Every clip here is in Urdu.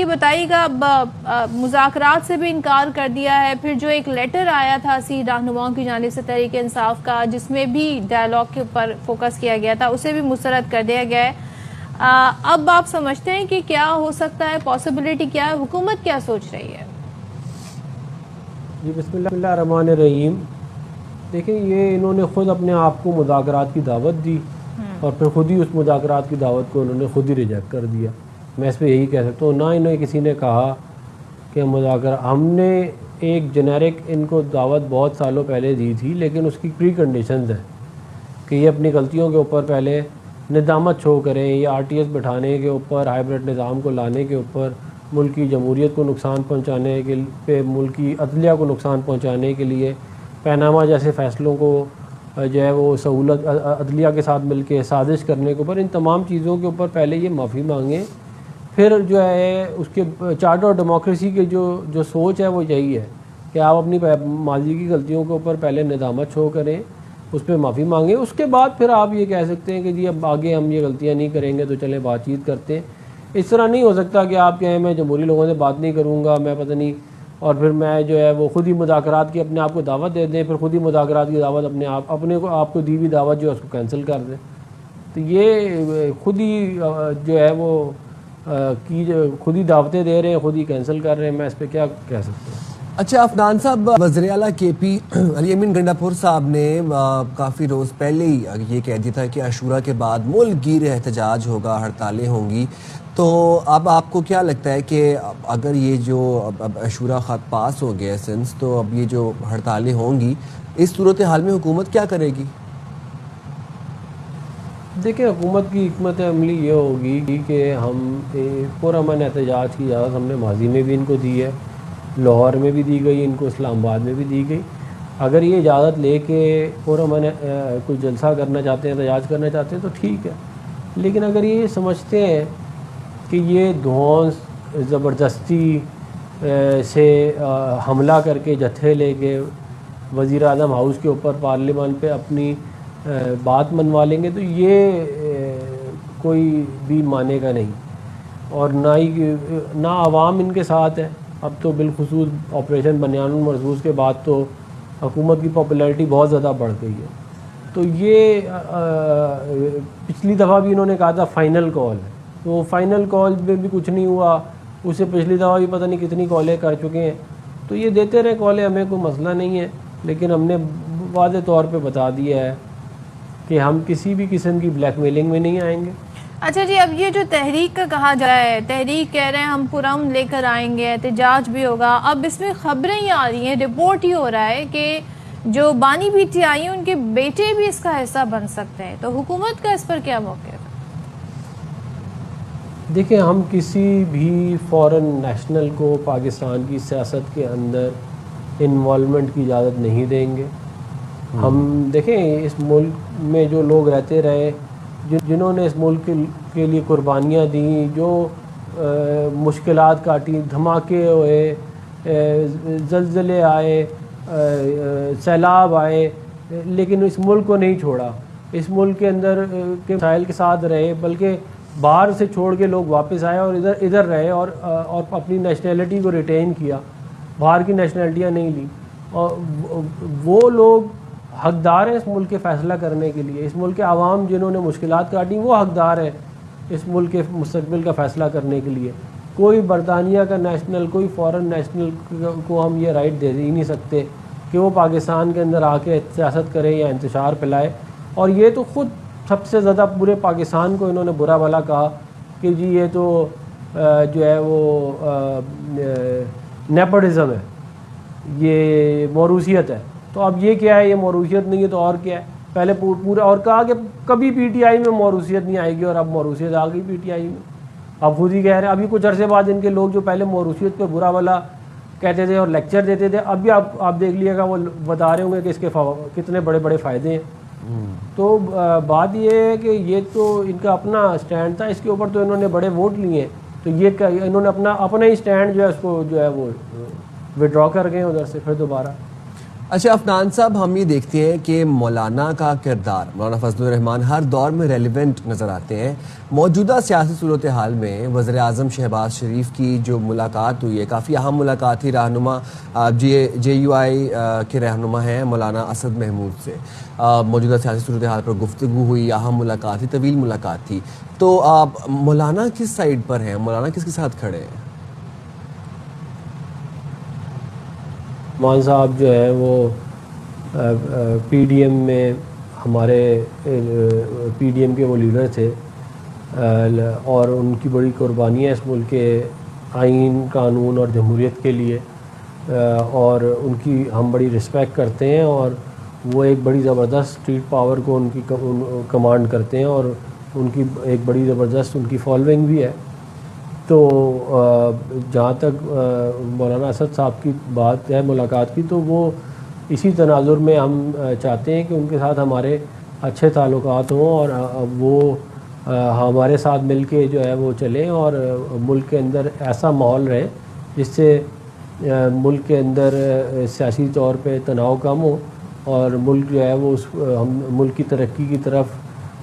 بتائیے گا، اب مذاکرات سے بھی انکار کر دیا ہے، پھر جو ایک لیٹر آیا تھا سی رہنماؤں کی جانب سے تحریک انصاف کا جس میں بھی ڈائیلاگ کے اوپر فوکس کیا گیا تھا، اسے بھی مسترد کر دیا گیا ہے. اب آپ سمجھتے ہیں کہ کیا ہو سکتا ہے، پاسبلٹی کیا ہے، حکومت کیا سوچ رہی ہے؟ جی بسم اللہ الرحمن الرحیم. دیکھیں یہ انہوں نے خود اپنے آپ کو مذاکرات کی دعوت دی اور پھر خود ہی اس مذاکرات کی دعوت کو انہوں نے خود ہی ریجیکٹ کر دیا. میں اس پہ یہی کہہ سکتا ہوں، نہ انہیں کسی نے کہا کہ ہم نے ایک جنیرک ان کو دعوت بہت سالوں پہلے دی تھی، لیکن اس کی پری کنڈیشنز ہیں کہ یہ اپنی غلطیوں کے اوپر پہلے ندامت شو کریں، یہ آر ٹی ایس بٹھانے کے اوپر، ہائیبرڈ نظام کو لانے کے اوپر، ملکی جمہوریت کو نقصان پہنچانے کے پہ، ملکی عدلیہ کو نقصان پہنچانے کے لیے، پیناما جیسے فیصلوں کو جو ہے وہ سہولت عدلیہ کے ساتھ مل کے سازش کرنے کے اوپر، ان تمام چیزوں کے اوپر پہلے یہ معافی مانگیں. پھر جو ہے اس کے چارٹر آف ڈیموکریسی کے جو سوچ ہے وہ یہی ہے کہ آپ اپنی ماضی کی غلطیوں کے اوپر پہلے ندامت شو کریں، اس پہ معافی مانگیں، اس کے بعد پھر آپ یہ کہہ سکتے ہیں کہ جی اب آگے ہم یہ غلطیاں نہیں کریں گے تو چلیں بات چیت کرتے ہیں. اس طرح نہیں ہو سکتا کہ آپ کہیں میں جمہوری لوگوں سے بات نہیں کروں گا، میں پتہ نہیں، اور پھر میں جو ہے وہ خود ہی مذاکرات کی اپنے آپ کو دعوت دے دیں، پھر خود ہی مذاکرات کی دعوت آپ کو دی ہوئی دعوت جو ہے اس کو کینسل کر دیں. تو یہ خود ہی جو ہے وہ خود ہی دعوتیں دے رہے ہیں، خود ہی کینسل کر رہے ہیں. میں اس پہ کیا کہہ سکتا ہوں. اچھا عفنان صاحب، وزیر اعلیٰ کے پی علی امین گنڈاپور صاحب نے کافی روز پہلے ہی یہ کہہ دیا تھا کہ عاشورہ کے بعد ملک گیر احتجاج ہوگا، ہڑتالیں ہوں گی. تو اب آپ کو کیا لگتا ہے کہ اگر یہ جو اب عاشورہ خط پاس ہو گیا سنس، تو اب یہ جو ہڑتالیں ہوں گی، اس صورتحال میں حکومت کیا کرے گی؟ دیکھیں حکومت کی حکمت عملی یہ ہوگی کہ ہم پرامن احتجاج کی اجازت ہم نے ماضی میں بھی ان کو دی ہے، لاہور میں بھی دی گئی، ان کو اسلام آباد میں بھی دی گئی. اگر یہ اجازت لے کے پرامن کوئی جلسہ کرنا چاہتے ہیں، احتجاج کرنا چاہتے ہیں تو ٹھیک ہے. لیکن اگر یہ سمجھتے ہیں کہ یہ دھونس زبردستی سے حملہ کر کے جتھے لے کے وزیر اعظم ہاؤس کے اوپر پارلیمان پہ اپنی بات منوا لیں گے تو یہ کوئی بھی مانے گا نہیں، اور نہ عوام ان کے ساتھ ہے. اب تو بالخصوص آپریشن بنیان المرصوص کے بعد تو حکومت کی پاپولیرٹی بہت زیادہ بڑھ گئی ہے. تو یہ پچھلی دفعہ بھی انہوں نے کہا تھا فائنل کال ہے، تو فائنل کال میں بھی کچھ نہیں ہوا. اس سے پچھلی دفعہ بھی پتہ نہیں کتنی کالیں کر چکے ہیں. تو یہ دیتے رہے کالیں، ہمیں کوئی مسئلہ نہیں ہے، لیکن ہم نے واضح طور پہ بتا دیا ہے کہ ہم کسی بھی قسم کی بلیک میلنگ میں نہیں آئیں گے. اچھا جی، اب یہ جو تحریک کا کہا جا رہا ہے، تحریک کہہ رہے ہیں ہم پرامن لے کر آئیں گے، احتجاج بھی ہوگا. اب اس میں خبریں ہی آ رہی ہیں، رپورٹ ہی ہو رہا ہے کہ جو بانی پی ٹی آئی ہیں ان کے بیٹے بھی اس کا حصہ بن سکتے ہیں. تو حکومت کا اس پر کیا موقف ہے؟ دیکھیں ہم کسی بھی فورن نیشنل کو پاکستان کی سیاست کے اندر انوالومنٹ کی اجازت نہیں دیں گے. ہم دیکھیں اس ملک میں جو لوگ رہتے رہے، جنہوں نے اس ملک کے لیے قربانیاں دیں، جو مشکلات کاٹی، دھماکے ہوئے، زلزلے آئے، سیلاب آئے، لیکن اس ملک کو نہیں چھوڑا. اس ملک کے اندر کے مسائل کے ساتھ رہے، بلکہ باہر سے چھوڑ کے لوگ واپس آئے اور ادھر رہے اور اپنی نیشنلٹی کو ریٹین کیا، باہر کی نیشنلٹیاں نہیں لی. اور وہ لوگ حقدار ہیں اس ملک کے فیصلہ کرنے کے لیے. اس ملک کے عوام جنہوں نے مشکلات کاٹی وہ حقدار ہیں اس ملک کے مستقبل کا فیصلہ کرنے کے لیے. کوئی برطانیہ کا نیشنل، کوئی فورن نیشنل کو ہم یہ رائٹ دے ہی نہیں سکتے کہ وہ پاکستان کے اندر آ کے سیاست کرے یا انتشار پھیلائے. اور یہ تو خود سب سے زیادہ پورے پاکستان کو انہوں نے برا بھلا کہا کہ جی یہ تو جو ہے وہ نیپوٹزم ہے، یہ موروثیت ہے. تو اب یہ کیا ہے؟ یہ موروثیت نہیں ہے تو اور کیا ہے؟ پہلے پورا اور کہا کہ کبھی پی ٹی آئی میں موروثیت نہیں آئے گی، اور اب موروثیت آ گئی پی ٹی آئی میں. اب خود ہی کہہ رہے ہیں. ابھی کچھ عرصے بعد ان کے لوگ جو پہلے موروثیت پہ برا بھلا کہتے تھے اور لیکچر دیتے تھے، اب بھی آپ دیکھ لیے گا وہ بتا رہے ہوں گے کہ اس کے کتنے بڑے بڑے فائدے ہیں. تو بات یہ ہے کہ یہ تو ان کا اپنا سٹینڈ تھا، اس کے اوپر تو انہوں نے بڑے ووٹ لیے ہیں. تو یہ انہوں نے اپنا ہی سٹینڈ جو ہے اس کو جو ہے وہ وڈرا کر گئے ادھر سے پھر دوبارہ. اچھا عفنان صاحب، ہم یہ دیکھتے ہیں کہ مولانا کا کردار، مولانا فضل الرحمان ہر دور میں ریلیونٹ نظر آتے ہیں. موجودہ سیاسی صورتحال میں وزیر اعظم شہباز شریف کی جو ملاقات ہوئی ہے، کافی اہم ملاقات تھی رہنما جے یو آئی کے رہنما ہیں مولانا اسد محمود سے. موجودہ سیاسی صورتحال پر گفتگو ہوئی، اہم ملاقات تھی، طویل ملاقات تھی. تو مولانا کس سائڈ پر ہیں؟ مولانا کس کے ساتھ کھڑے ہیں؟ مان صاحب جو ہے وہ پی ڈی ایم میں ہمارے پی ڈی ایم کے وہ لیڈر تھے اور ان کی بڑی قربانیاں اس ملک کے آئین، قانون اور جمہوریت کے لیے، اور ان کی ہم بڑی رسپیکٹ کرتے ہیں، اور وہ ایک بڑی زبردست اسٹریٹ پاور کو ان کی کمانڈ کرتے ہیں، اور ان کی ایک بڑی زبردست ان کی فالوئنگ بھی ہے. تو جہاں تک مولانا اسد صاحب کی بات ہے ملاقات کی، تو وہ اسی تناظر میں ہم چاہتے ہیں کہ ان کے ساتھ ہمارے اچھے تعلقات ہوں، اور وہ ہمارے ساتھ مل کے جو ہے وہ چلیں، اور ملک کے اندر ایسا ماحول رہے جس سے ملک کے اندر سیاسی طور پہ تناؤ کم ہو، اور ملک جو ہے وہ ہم ملک کی ترقی کی طرف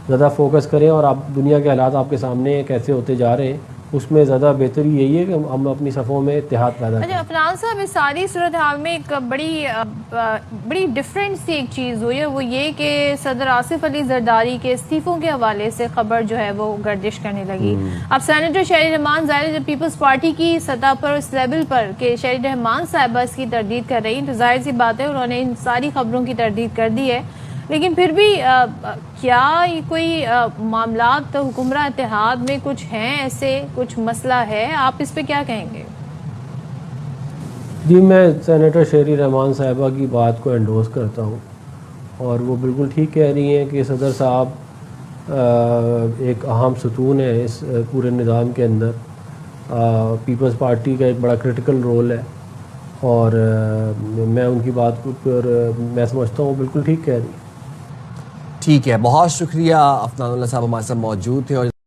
زیادہ فوکس کریں. اور آپ دنیا کے حالات آپ کے سامنے کیسے ہوتے جا رہے ہیں، اس میں زیادہ بہتری یہی ہے کہ ہم اپنی صفوں میں اتحاد پیدا کریں. اچھا عفنان صاحب، اس ساری صورتحال میں ایک بڑی ڈفرینٹ سی ایک چیز ہوئی ہے، وہ یہ کہ صدر آصف علی زرداری کے استعفوں کے حوالے سے خبر جو ہے وہ گردش کرنے لگی. اب سینیٹر شہری رحمان ظاہر جب پیپلز پارٹی کی سطح پر اس لیول پر کہ شہری رحمان صاحبہ اس کی تردید کر رہی ہیں، تو ظاہر سی بات ہے انہوں نے ان ساری خبروں کی تردید کر دی ہے. لیکن پھر بھی کیا کوئی معاملات حکمراں اتحاد میں کچھ ہیں، ایسے کچھ مسئلہ ہے؟ آپ اس پہ کیا کہیں گے؟ جی، میں سینیٹر شہری رحمان صاحبہ کی بات کو انڈورس کرتا ہوں، اور وہ بالکل ٹھیک کہہ رہی ہیں کہ صدر صاحب ایک اہم ستون ہے اس پورے نظام کے اندر. پیپلز پارٹی کا ایک بڑا کرٹیکل رول ہے، اور میں ان کی بات کو پر میں سمجھتا ہوں بالکل ٹھیک کہہ رہی ہیں. ٹھیک ہے، بہت شکریہ عفنان اللہ صاحب ہمارے ساتھ موجود تھے. اور